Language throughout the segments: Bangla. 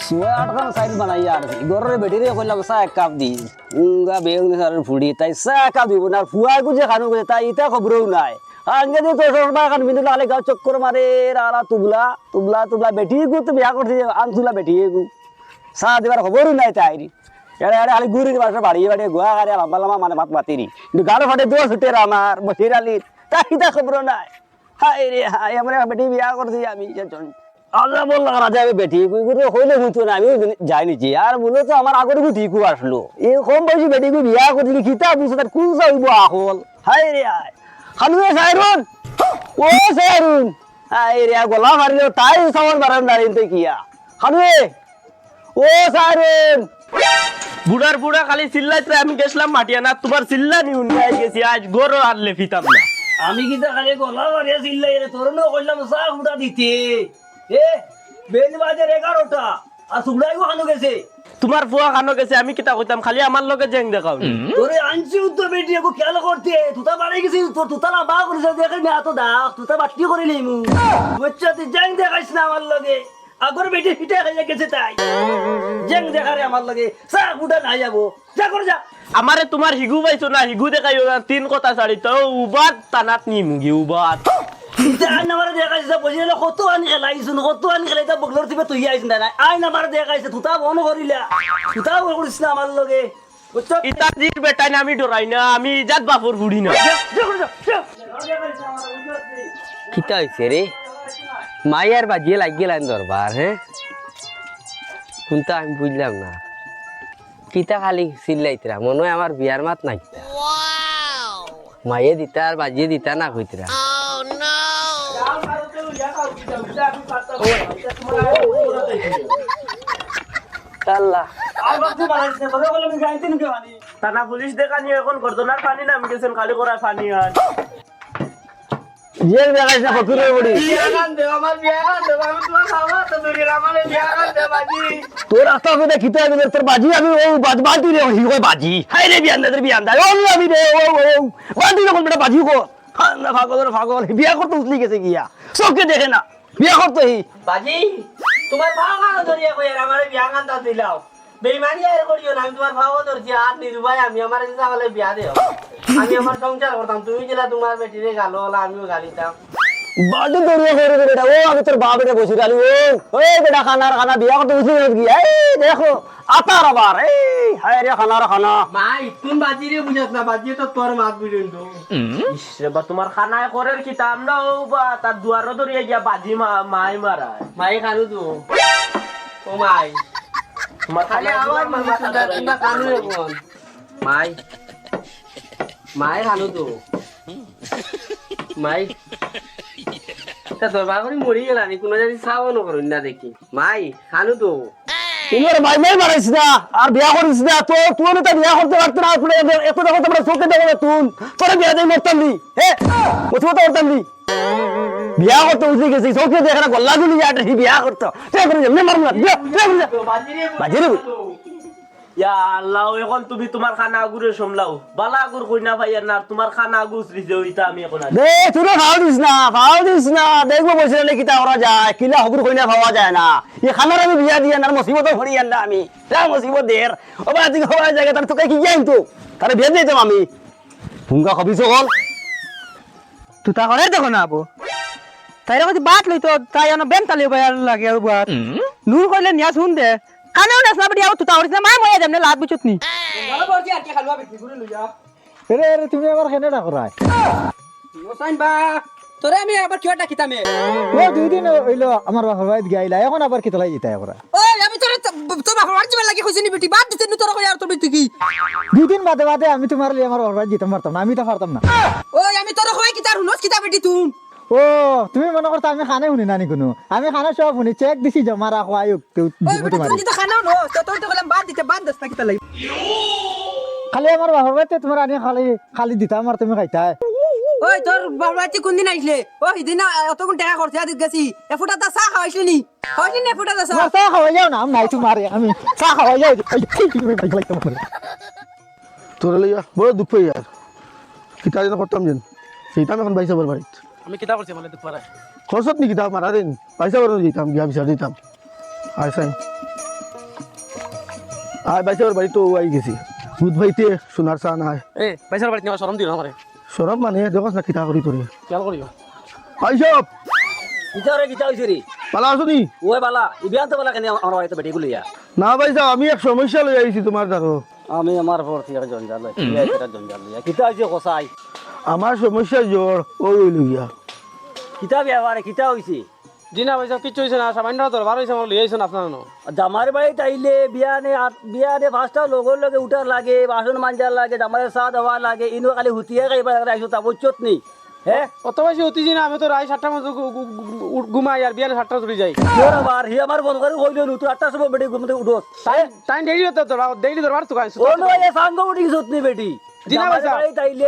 সোয়া আটখান সাইড বানাইয়া আর ঘরের বেটিরে কইলাম চা এক কাপ দি উঙ্গা বেগুন সারের ফুড়ি তাই চা এক কাপ দিব না ফুয়াই গুজে খানো গেছে তাই ইটা খবরও নাই আগে দিয়ে তোর সরবা খান বিন্দু লালে গাও চক্কর মারে রালা তুবলা তুবলা তুবলা বেটি গু তো বিয়া করতে আন তুলা বেটি গু চা দিবার খবরও নাই তাই এড়ে এড়ে খালি গুড়ি বাসা বাড়িয়ে বাড়িয়ে গোয়া গাড়ি লম্বা লম্বা মানে ভাত মাতিরি কিন্তু গাড়ো ফাটে দোয়া ছুটে আমার বসির আলির তাই ইটা খবরও নাই হাই রে হাই আমার বেটি বিয়া করছি আমি আল্লাহ বললাম রাজা আমি বেটি হইলে হইতো না আমি যাইনিছি আর বলে তো আমার আগরে ঠিকও আসলো এই কম বয়সী বেটি বিয়া করছি কিতা বুঝছে তার কোন যাইব আহল হাই রে হাই খালু সাইরুন ও সাইরুন হাই রে গলা মারিল তাই সামান বারান দাঁড়িয়ে তো কিয়া খালু ও সাইরুন বুড়ার বুড়া খালি চিল্লাইতে আমি গেছিলাম মাটিয়ানা তোমার চিল্লা নিউ নিয়ে গেছি আজ গরো আর লেফিতাম না আমি কিতা খালি গলা মারিয়া চিল্লাই রে তোর না কইলাম চা ফুটা দিতে এ বেল বাজার 11টা আর সুগড়াইও খানো গেছে তোমার ফুয়া খানো গেছে আমি কিতা কইতাম খালি আমার লগে জেং দেখাও তোরে আনছি উত্তর বেটি এগো খেয়াল করতে তুতা বাড়ি গেছি তোর তুতা না বা করিস দেখে না এত দাগ তুতা বাটি করে নেই মু বচ্চা তুই জেং দেখাইস না আমার লগে আগর বেটি পিঠা খাইয়া গেছে তাই জেং দেখারে আমার লগে চা ফুটা না যাবো যা করে যা আমারে তোমার হিগু পাইছো না হিগু দেখাইও না তিন কথা ছাড়ি তো উবাত টানাত নি মুগি উবাত আইন আমার দেখাইছে বুঝিলে কত আনি খেলাইছুন কত আনি খেলাইতা বগলর দিবে তুই আইছ না আইন আমার দেখাইছে তুতা বন করিলা তুতা করিস না আমার লগে ইতা জির বেটাই না আমি ডরাই না আমি জাত বাপুর বুড়ি না কিতা হইছে রে মাইয়ার বাজিয়ে লাগ গেলেন দরবার হ্যাঁ কোনটা আমি বুঝলাম না কিতা খালি চিল্লাইতরা মনে হয় আমার বিয়ার মাত নাইতা মাইয়ে দিতা আর বাজিয়ে দিতা না কইতরা থানা পুলিশ দেখা নিয়ে এখন ঘটনার পানি নামি গেছেন খালি করা পানি আর জেল দেখাইছে ফকিরের বড়ি তোর রাস্তা করে খিতে আমি তোর বাজি আমি ও বাজি রে হি কই বাজি হাই রে বিয়ান দা ও আমি রে ও বাজি কোন বেটা বাজি কো না পাগল বিয়া করতে উঠলি গেছে গিয়া চোখে দেখে না বিয়া করতে হি বাজি তোমার ভাও কানো ধরিয়া কই আর আমারে বিয়া কান্তা দিলাও বেইমানি আর করিও না আমি তোমার ভাও ধরছি আর নিরুপায় আমি আমার ইচ্ছা বিয়া দেও আমি আমার সংসার করতাম তুমি যেটা তোমার বেটিরে গালো হলা আমিও গালিতাম বাড়ি দৌড়িয়ে করে বেটা ও আমি তোর বাপরে বসে গেলি ও বেটা খানা বিয়া করতে উঠলি গিয়া এই দেখো আতার আবার এই হায় রে খানা মাই তুমি বাজিরে বুঝাস না বাজি তো তোর মাত বুঝুন তো বা তোমার খানায় করের কি তাম না ও বা তার দুয়ারও ধরিয়ে গিয়া বাজি মাই মারা মাই খানু তো ও মাই তোমার খালি আমার মাথা না কানু এখন মাই খানু তো মাই তা তোর বাগরি মরি গেলানি কোনো জানি চাও নকরুন না দেখি মাই খানু তো তোমার ভাই মারাইছ না আর বিয়া করিস না তো তুই তো বিয়া করতে পারত না আপনি এত দেখো তোমরা চোখে দেখো তুই তোর বিয়া দেই মরতাম নি হ্যাঁ ওতো তো করতাম নি বিয়া করতে উঠে গেছি চোখে দেখে না গল্লা গুলি যাটা বিয়া করতে তুই করে এমনি মারব না বাজিরে ইয়া আল্লাহ এখন তুমি তোমার খানা আগুরে সমলাও বালা আগুর কইনা ভাইয়ার না তোমার খানা আগুসরি যে ওইটা আমি এখন দে তুই ফাও দিস না দেখবো বসে রে কিতা করা যায় কিলা হগুর কইনা পাওয়া যায় না এই খানার আমি বিয়া দিয়া না মুসিবত হরি আন্ডা আমি তা মুসিবত দের ওবা তুই হওয়া জায়গা তার তোকে কি যাইম তো তারে বিয়া দিতাম আমি ভুঙ্গা খবিস হল তুই তা করে দেখো না আবু তাই রকম বাট লইতো তাই অন বেন্তালি বাইর লাগে বাট নূর কইলে নিয়া শুন দে কানেও না সাবডি আও তুই তা করিস না মাই ময়া দেমনে লাত বুঝত নি ভালো করছি আর কি খালুয়া বিক্রি করে লইয়া রে তুমি আবার কেন না করাই ওসাইন বা তোরে আমি আবার কিও ডাকিতামে ও দুই দিন হইলো আমার বাবার বাড়ি গাইলা এখন আবার কি তোলাই যেতে আমরা ওই আমি তোরে তো বাবার বাড়ি যাবার লাগি কইছিনি বেটি বাদ দিতে নি তোরা কই আর তুই কি দুই দিন বাদে আমি তোমার লিয়ে আমার বাবার বাড়ি যেতে পারতাম না আমি তো পারতাম না ওই আমি তোরা কই কি তার হুনস কিতা বেটি তুই ও তুমি মনে করতে আমি খানে শুনি নানি কোনো আমি খানা সব শুনি চেক দিছি জমা রাখো আয়ুক তুই তো খানাও নো তো তুই তো বললাম বাদ দিতে বাদ দস্তা কিতা লাগি খালি আমার বাবার বাড়িতে তোমার আনি খালি দিতাম আর তুমি খাইতা ওই তোর বাবার বাড়িতে কোন দিন আইছিলে ও হিদিন অতগুন টাকা খরচা দিত গেছি এফুটা তা চা খাওয়াইছিলি নি খাওয়াইছিলি না এফুটা তা চা খাওয়াই যাও না নাই তোমার আমি চা খাওয়াই যাও তোর লইয়া বড় দুঃখ পাই আর কিতা যেন করতাম যেন সেইটা আমি এখন বাইসা বল বাড়িত আমি কিতা করছি মানে দুঃখ পারাই খরচত নি কিতা মারা দিন পয়সা বড় দিতাম গিয়া বিচার দিতাম আইসাই আর বাইসাবার বাড়ি তো আই গেছি বুধ ভাইতে সোনার চা নাই এ পয়সার বাড়ি নিয়ে শরম দিও না আমারে সরব মানে দেখছ না কিতা করি তোরে খেয়াল করিও আইসব কিতা রে কিতা হইছে রে পালা আছো নি ওই বালা ইবিয়ান তো বালা কেন আমার বাড়িতে বেটি গুলিয়া না বাইসা আমি এক সমস্যা লই আইছি তোমার দ্বারো আমি আমার ভর্তি একটা জঞ্জাল লই একটা জঞ্জাল লইয়া কিতা হইছে কসাই আমার সমস্যা জ্বর ওই লইয়া কিতা ব্যবহারে কিতা হইছে জিনা পয়সা কিচ্ছু হইছে না সামান্য দরবার হইছে আমার লিয়েছেন আপনার জামার বাড়িতে আইলে বিয়ানে পাঁচটা লগর লগে উঠার লাগে বাসন মাঞ্জার লাগে জামারে চা দেওয়া লাগে ইনো খালি হুতিয়া খাইবার আইসো তা বুঝছত নি হ্যাঁ অত বেশি অতি না আমি তো রায় 7টার মধ্যে ঘুমাই আর বিয়ানে 7টা চুরি যাই তোর আবার হি আমার বন্ধ করে কইলো নু তুই 8টার সময় বেটি ঘুমতে উঠোস টাইম ডেইলি দরবার তো কাইছো ও নো এ সাঙ্গ উঠি গছত নি বেটি জিনা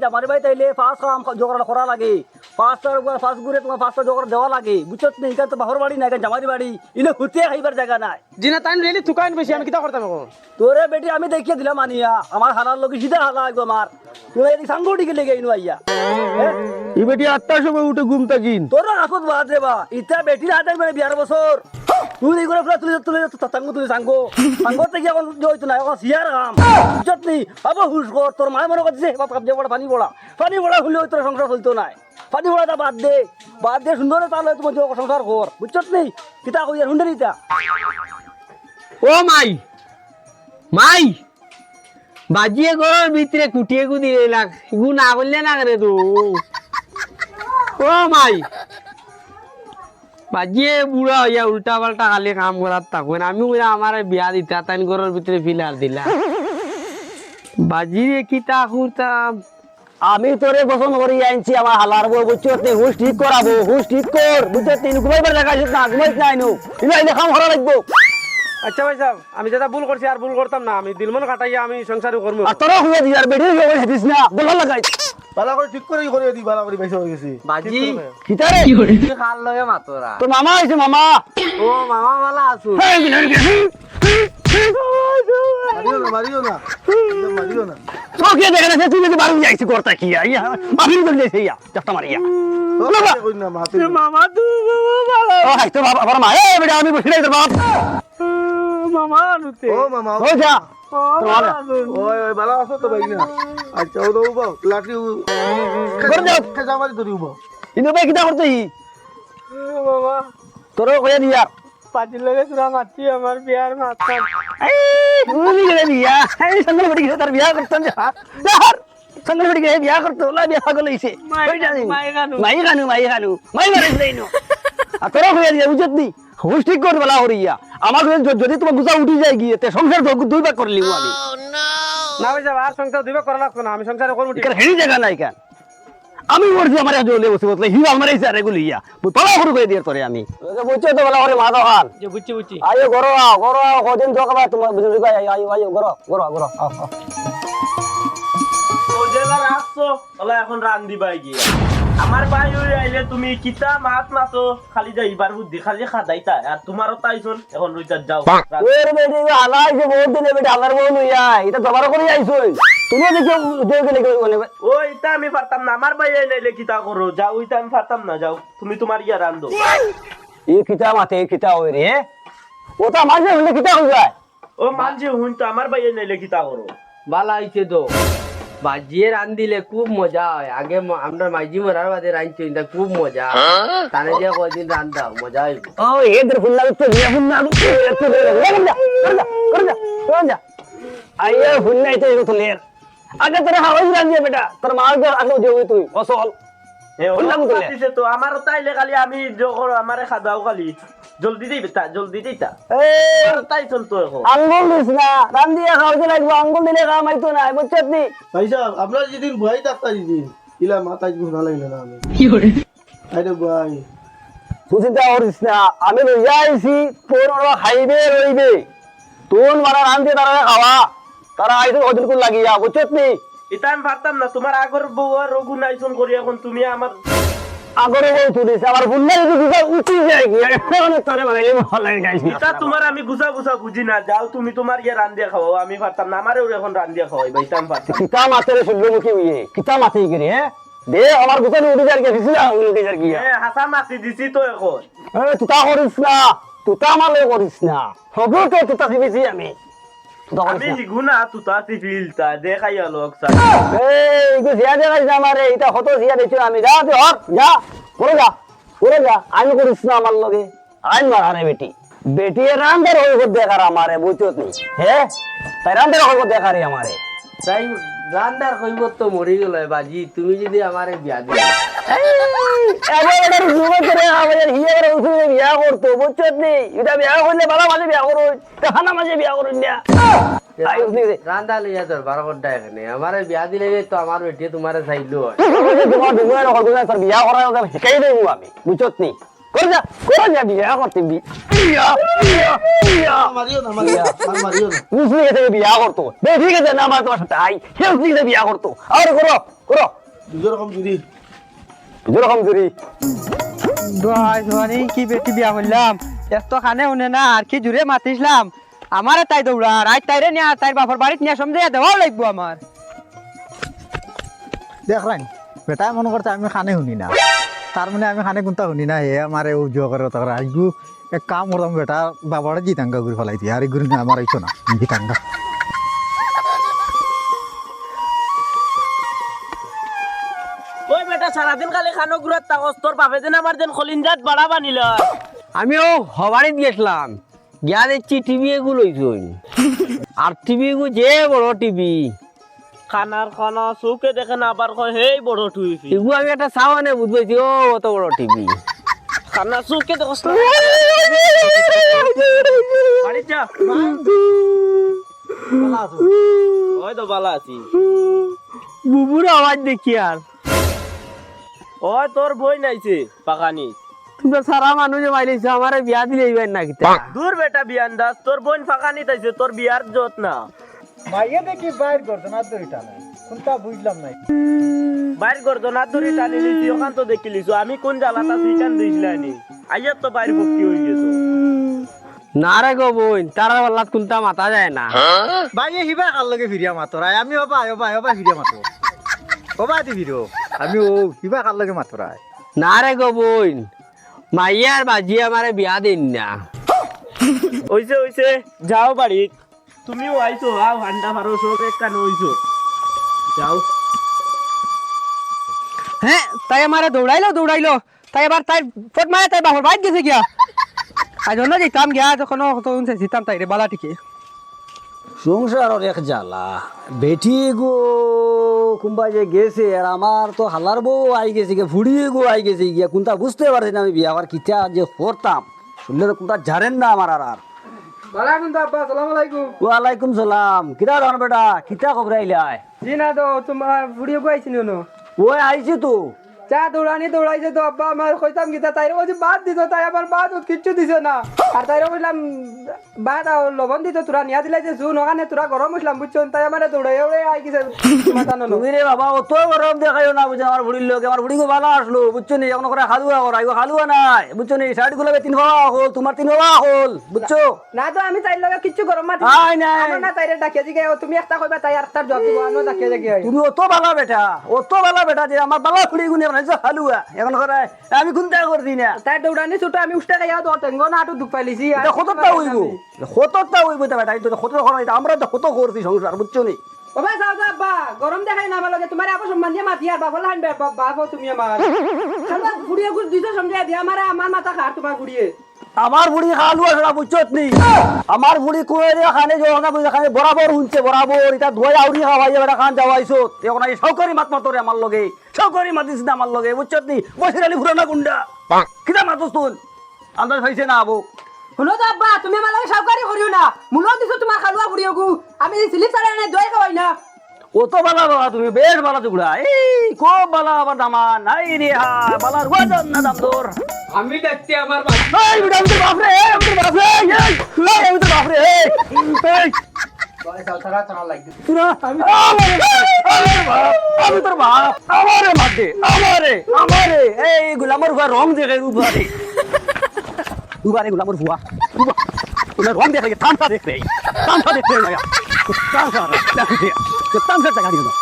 জামার বাড়িতে আইলে পাঁচ কাম জোগাড় করা লাগে পাঁচ গুড়ে তোমার 5টা জোগাড় দেওয়া লাগে বুঝছত নি এখান তো বাহর বাড়ি না এখান জামারি বাড়ি ইনো হুতিয়া খাইবার জায়গা নাই জিনা টাইম ডেইলি তুকাইন বেশি আমি কিটা করতাম এখন তোরে বেটি আমি দেখিয়ে দিলাম মানিয়া আমার হালার লোক সিধা হালা একদম আমার তুই এদিক সাঙ্গ উঠি গেলে ইনো আইয়া হ্যাঁ এই বেটি 8টার সময় উঠে ঘুম থাকিন তোর আসত বাদ রে বা ইটা বেটির হাতে মানে 12 বছর তুই এই করে তুই তুই সাঙ্গো থেকে এখন জয়তো না এখন সিয়ার কাম বুঝছনি আবার হুশ কর তোর মায় মনে করছে বাপ কাপজে বড় পানি বড়া হলে তোর সংসার চলতো না পানি বড়াটা বাদ দে সুন্দর তাহলে তোমার সংসার কর বুঝছনি কিতা কই আর হুন্ডে নিতা ও মাই বাজিয়ে ঘরের ভিতরে কুটিয়ে কুদিয়ে লাগ গু না করলে না করে তো ও মাই বাজিয়ে বুড়া হইয়া উল্টা পাল্টা খালি কাম করার থাকবেন আমি আমার বিয়া দিতা তাই ঘরের ভিতরে ফিলার দিলা বাজিয়ে কিতা করতাম আমি তোরে পছন্দ করি আনছি আমার হালার বউ বুঝছনি হুশ ঠিক করাবো হুশ ঠিক কর বুঝছনি ঘুমাইবার জায়গা না ঘুমাইছ না ইনু ইনো কাম করা লাগবো আচ্ছা ভাই সাহেব আমি যেটা ভুল করছি আর ভুল করতাম না আমি দিলমন কাটাইয়া আমি সংসারও করবো আর তোরা হুয়া দি আর বেটি হয়ে হেদিস না বলা লাগাই পালা করে ঠিক করে দি পালা করে বাইসা হয়ে গেছি বাজি কিতা রে খাল লগে মাতরা তোর মামা আইছে মামা ও মামা বালা আছো মারিও না তোকে দেখে না তুই যদি বাড়ি যাইছি করতা কি আইয়া মাফি করে যাইছে ইয়া চাপটা মারিয়া কই না মাতে মামা তুই বালা ও হাই তো বাবা আমার মা এ বেটা আমি বসে নাই তোর বাপ মামা আনুতে ও মামা ও যা ওই বালা আছো তো ভাই না আচ্ছা ও দাও বাও লাঠি করে দাও খেজা মারি ধরি বাও ইনো ভাই কিটা করতে মামা তোর কইয়া দিয়া পাঁচিল লগে তোরা মাতি আমার বিয়ার মাতা এই তুমি গেলে দিয়া এই সঙ্গে বড়ি গেছে তার বিয়া করতেন যা यार সঙ্গে বড়ি গেছে বিয়া করতে ওলা বিয়া পাগল হইছে মাই গানু মাই মারিস দেইনো আর তোর কইয়া দিয়া বুঝত নি হুশ ঠিক করে বলা হরিয়া আমার যদি তোমার গুজা উঠি যায় গিয়ে তে সংসার দুই ভাগ করে লিবো আমি না ভাই সাহেব আর সংসার দুইবার করা লাগতো না আমি সংসারে করবো ঠিক এখানে হেড়ি জায়গা নাই কেন আমি বলছি আমার জলে বসে বসলে হি আমার এই স্যার এগুলো ইয়া তোলা শুরু করে দিয়ে তোরে আমি বুঝছো তো বলা করে মা দোকান যে বুঝছি আয়ো গরো কদিন দোকান তোমার বুঝলি আয়ো গরো ও জেলার আসছো ওলা এখন রান দিবাই গিয়ে আমার ভাই ওই আইলে তুমি কিতা মাছ মাছো খালি যাইবার বুদ্ধি খালি খাদাইতা আর তোমারও তাইছন এখন রইতা যাও ওর বেটি আলাই যে বহুত দিনে বেটি আলার বউ লইয়া এটা জবার করে আইছো তুমি দেখো দেখে দেখে বলে ও এটা আমি পারতাম না আমার ভাই আইলে কিতা করো যাও ওইটা আমি পারতাম না যাও তুমি তোমার ইয়া রান্ধো এই কিতা মাতে কিতা হই রে ওটা মাঝে হলে কিতা হই যায় ও মানছে হুন তো আমার ভাই আইলে কিতা করো বালা আইছে তো বাজিয়ে রান দিলে খুব মজা হয় আগে আমরা মাইজি মরার বাদে রাঁধছি এটা খুব মজা তানে যে কদিন রান দাও মজা হইব ও এদের ফুল লাগছে ফুল না আইয়া ফুল নাই তো এগুলো লের আগে তোর হাওয়াই রান দিয়ে বেটা তোর মাল দে আগে যে হই তুই অসল এ ওলা দিছে তো আমারও তাইলে খালি আমি যখন আমারে খাদাও খালি জলদি দিতা এ তাইছন তো এখন আঙ্গুল দিস না রান দিয়ে খাওয়াতে লাগবে আঙ্গুল দিলে কাম আইতো না বুঝছত নি ভাই সাহেব আপনার যেদিন ভয় ডাক্তার যেদিন ইলা মাথায় ঘুরা লাগলো না আমি আরে ভাই তুই চিন্তা করিস না আমি লইয়া আইছি তোর ওরা খাইবে রইবে তোর মারা রান দিয়ে তারা খাওয়া তারা আইতো ওদিন কোন লাগিয়া বুঝছত নি এটা আমি পারতাম না তোমার আগর বউ আর রঘু নাইছন করি এখন তুমি আমার আগরে বউ তুলিস আমার বুল্লা যদি গুজা উঠি যায় কি এখন তোরে মানে ভালো লাগে গাইছি এটা তোমার আমি গুছা বুঝি না যাও তুমি তোমার ইয়া রান দিয়ে খাওয়াও আমি পারতাম না আমারও এখন রান দিয়ে খাওয়াই ভাই আমি পারতাম কিতা মাতের সূর্যমুখী হইয়ে কিতা মাতে গিরে হ্যাঁ দে আমার গুছানি উঠে যার গিয়ে দিছিলা উঠে যার গিয়া হাসা মাতি দিছি তো এখন তুতা করিস না তুতা মালে করিস না হবো তো তুতা দিবি আমি তুতা আমি হিগুনা তুতা সিভিলতা দেখাই লোক এই গো জিয়া দেখাইছ না আমারে এটা কত জিয়া দিছো আমি যা তুই হট যা করে যা আমি করিস না আমার লগে আইন মারারে বেটি বেটি রান্দার হইব দেখার আমারে বুঝছত নি হ্যাঁ তাই রান্দার হইব দেখারে আমারে তাই রান্দার কইব তো মরি গেল বাজি তুমি যদি আমারে বিয়া দিও এবারে জুমত রে আমাদের হিয়ারে উঠে বিয়া করতো বুঝছত নি এটা বিয়া করলে ভালো মাঝে বিয়া করো হানা মাঝে বিয়া করুন না আইস নি রান্দা লইয়া দরবার করডা এখানে আমারে বিয়া দিলে তো আমার বেটি তোমারে চাইলো তোমার দুগুণের হগুনা তোর বিয়া করার কথা শিখাই দেবো আমি বুঝছত নি করে যা বিয়া করতে বিয়া মারিও না মুসলি গেছে বিয়া করতো বেশি গেছে না আমার তোমার সাথে আই সে মুসলি গেছে বিয়া করতো আর করো দুজো রকম জুড়ি যেরকম জুরি জোয়ানি কি বেটি বিয়া করলাম এত খানে উনে না আর কি জুড়ে মাতিছিলাম আমারে তাই দৌড়ার আজ তাইরে নিয়া তাই বাপর বাড়িত নিয়ে সমঝে দেওয়াও লাগবো আমার দেখ রাইন বেটাই মনে করছে আমি খানে শুনি না তার মানে আমি খানে কোনটা শুনি না হে আমার উদ্যোগ করে তার আইগু এক কাম করতাম বেটা বাবারে জিতাঙ্গা করে ফেলাই দিয়ে আর এগুলো আমার আইছো না জিতাঙ্গা ওই বেটা সারাদিন খালি খানো ঘুরাত তাকস তোর বাপে দিন আমার দিন খলিনজাত বাড়া বানিল আমিও হবারিত গেছিলাম গিয়া দেখছি টিভি এগুলো লইছুন আর টিভি এগু যে বড় টিভি খানার খানা চৌকে দেখে না আবার কয় হেই বড় টুইফি এগু আমি একটা চাওয়ানে বুঝবাইছি ও অত বড় টিভি খানা চৌকে দেখস না বাড়ি যা ওই তো বালা আছি বুবুর আওয়াজ দেখি আর ওই তোর বই নাইছে পাকানি তুমি সারা মানুষ মাইলিছে আমার বিয়া দিলে এইবার না কিতা দূর বেটা বিয়ান দাস তোর বোন ফাঁকানি তাইছে তোর বিয়ার জোত না মাইয়ে দেখি বাইর করতো না দড়িটা নাই কোনটা বুঝলাম নাই বাইর করতো না তোর টানি লিছি ওখান তো দেখি লিছো আমি কোন জ্বালাটা সুইকান দিছিলানি আইয়া তো বাইর ভক্তি হয়ে গেছো না রে গো বোন তারা বল্লাত কোনটা মাথা যায় না বাইয়ে হিবা কার লগে ফিরিয়া মাতরাই আমি অবা ফিরিয়া মাতো অবা দি ফিরো আমি ও হিবা কার লগে মাতরাই না রে গো বোন মাইয়ার বাজি আমারে বিয়া দিন না ওইছে যাও বাড়ি তুমিও আইছো আও হান্ডা ফারো শোক একখান হইছো যাও হ্যাঁ তাই আমারে দৌড়াইলো তাই এবার তাই ফট মারে তাই বাপর বাড়িত গেছে গিয়া আজ না যেতাম গিয়া যখন যেতাম তাই রে বালা ঠিকই সংসারের এক জ্বালা বেটি গো কুম্বা যে গেছে আর আমার তো হালার বউ আই গেছে গিয়ে ফুড়িয়ে গো আই গেছে গিয়া কোনটা বুঝতে পারছি না আমি বিয়ে আবার কিটা যে করতাম শুনলে তো কোনটা জানেন না আমার আর বালা কিন্তু আব্বা আসসালামু আলাইকুম ওয়ালাইকুম সালাম কিটা ধর বেটা কিটা খবর আইলাই জি না তো তোমার ভিডিও কইছি নো ওই আইছি তো চা দৌড়াইছে তো আব্বা আমার কইতাম গীতা তাইরে বলছি বাদ দিত তাই আমার বাদ কিচ্ছু দিছে না আর তাইরে বললাম বাদ লবণ দিত তোরা নিয়া দিলাই যে জুন ওখানে তোরা গরম হইলাম বুঝছো তাই আমার দৌড়াই আই গেছে মাথা নলো তুমি রে বাবা অত গরম দেখাইও না বুঝছো আমার বুড়ির লোক আমার বুড়ি গো ভালো আসলো বুঝছো নি এখন করে খালুয়া করা এগো খালুয়া নাই বুঝছো নি শাড়ি গুলো 3 বাবা হল তোমার 3 বাবা হল বুঝছো না তো আমি তাইর লগে কিচ্ছু গরম মাথা আই নাই আমার না তাইরে ডাকিয়া জিগে তুমি একটা কইবা তাই আর তার জবাব দিব আনো ডাকিয়া জিগে তুমি অত ভালো বেটা যে আমার বাবা ফুড়ি গুনে বানাইছো খালুয়া এখন করে আমি কোনটা করছি না তাই দৌড়ানি ছোট আমি উষ্টা খাইয়া তো টেঙ্গো না আটু দুঃখ পাইলিছি এটা কতটা হইব তো বেটা এটা কত করা এটা আমরা তো কত করছি সংসার বুঝছো নি বাবা যাও যা বা গরম দেখাই না ভালো তোমার আবার সম্মান দিয়ে মাতি আর বাবা লাইন বাবা তুমি আমার খালা গুড়িয়ে গুড় দিছো সমঝে দিয়া আমার মাথা খার তোমার গুড়িয়ে আমার বুড়ি খালুয়া সেটা বুঝছো নি আমার বুড়ি কুয়ে খানে যে না বুঝে খানে বরাবর হুনছে বরাবর এটা ধোয়া আউরি খাওয়াই বেটা খান যাওয়াইছো এখন এই সরকারি মাত মাতরে আমার লগে সরকারি মাতিস না আমার লগে বুঝছো নি বসির আলী ফুরানা গুন্ডা কিটা মাতস তুই আন্দাজ হইছে না আবু শুনো তো আব্বা তুমি আমার লগে সরকারি করিও না মুলো দিছো তোমার খালুয়া গুড়িয়ে গু আমি স্লিপ ছাড়া না দই খাওয়াই না কত বালা বাবা তুমি বেশ বালা টুকরা এই খুব বালা আবার দামা নাই রে হা বালার ওয়াজন না দাম দর আমি দেখতে আমার এই বিটা আমি তো বাপরে আমি তো বাপরে আমি তো বাপরে এই পুরা আমি তোর বাপ আমারে মারতে আমারে এই গুলামর ভুয়া রং দেখে দুবারে গুলামর ভুয়া তোমার রং দেখে তামসা দেখতে তামসা টাকা দিও